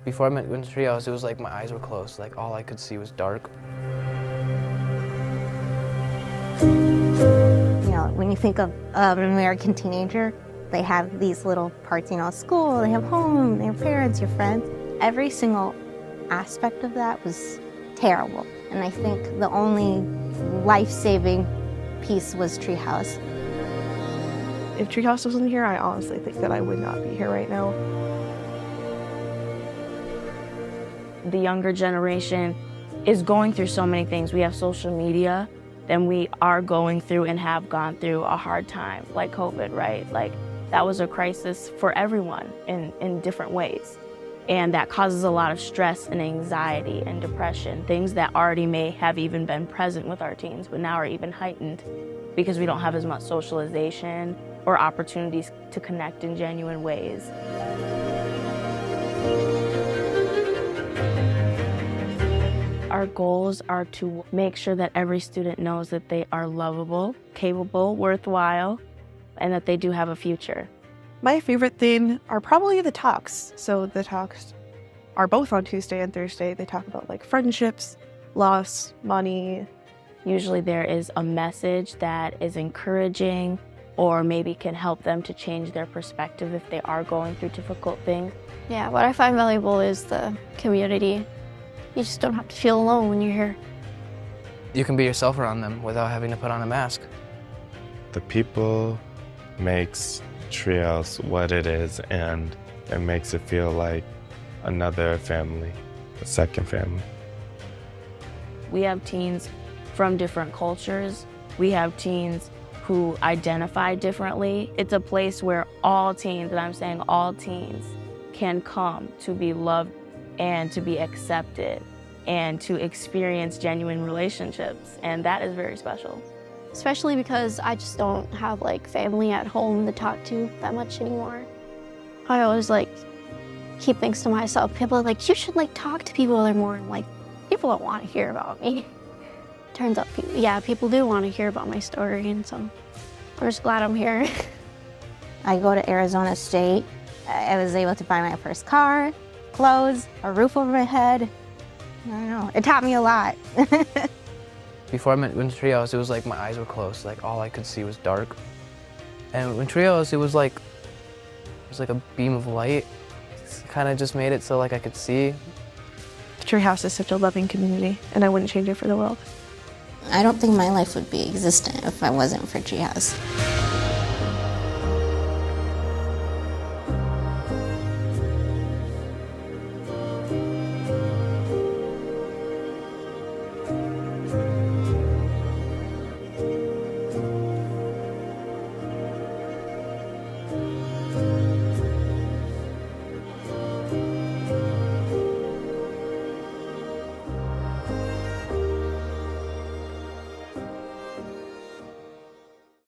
Before I went to TreeHouse, it was like my eyes were closed. Like all I could see was dark. You know, when you think of an American teenager, they have these little parts, you know, school, they have home, their parents, your friends. Every single aspect of that was terrible. And I think the only life-saving piece was TreeHouse. If TreeHouse wasn't here, I honestly think that I would not be here right now. The younger generation is going through so many things. We have social media, then we are going through and have gone through a hard time, like COVID, right? Like that was a crisis for everyone in different ways. And that causes a lot of stress and anxiety and depression, things that already may have even been present with our teens, but now are even heightened because we don't have as much socialization or opportunities to connect in genuine ways. Our goals are to make sure that every student knows that they are lovable, capable, worthwhile, and that they do have a future. My favorite thing are probably the talks. So the talks are both on Tuesday and Thursday. They talk about like friendships, loss, money. Usually there is a message that is encouraging or maybe can help them to change their perspective if they are going through difficult things. Yeah, what I find valuable is the community. You just don't have to feel alone when you're here. You can be yourself around them without having to put on a mask. The people makes TreeHouse what it is, and it makes it feel like another family, a second family. We have teens from different cultures. We have teens who identify differently. It's a place where all teens, and I'm saying all teens, can come to be loved and to be accepted and to experience genuine relationships, and that is very special. Especially because I just don't have like family at home to talk to that much anymore. I always like keep things to myself. People are like, you should like talk to people more. I'm like, people don't want to hear about me. Turns out, people do want to hear about my story, and so I'm just glad I'm here. I go to Arizona State. I was able to buy my first car, clothes, a roof over my head. I don't know, it taught me a lot. Before I went to TreeHouse, it was like my eyes were closed. Like all I could see was dark. And when TreeHouse, it was like a beam of light. It kind of just made it so like I could see. TreeHouse is such a loving community, and I wouldn't change it for the world. I don't think my life would be existent if I wasn't for TreeHouse.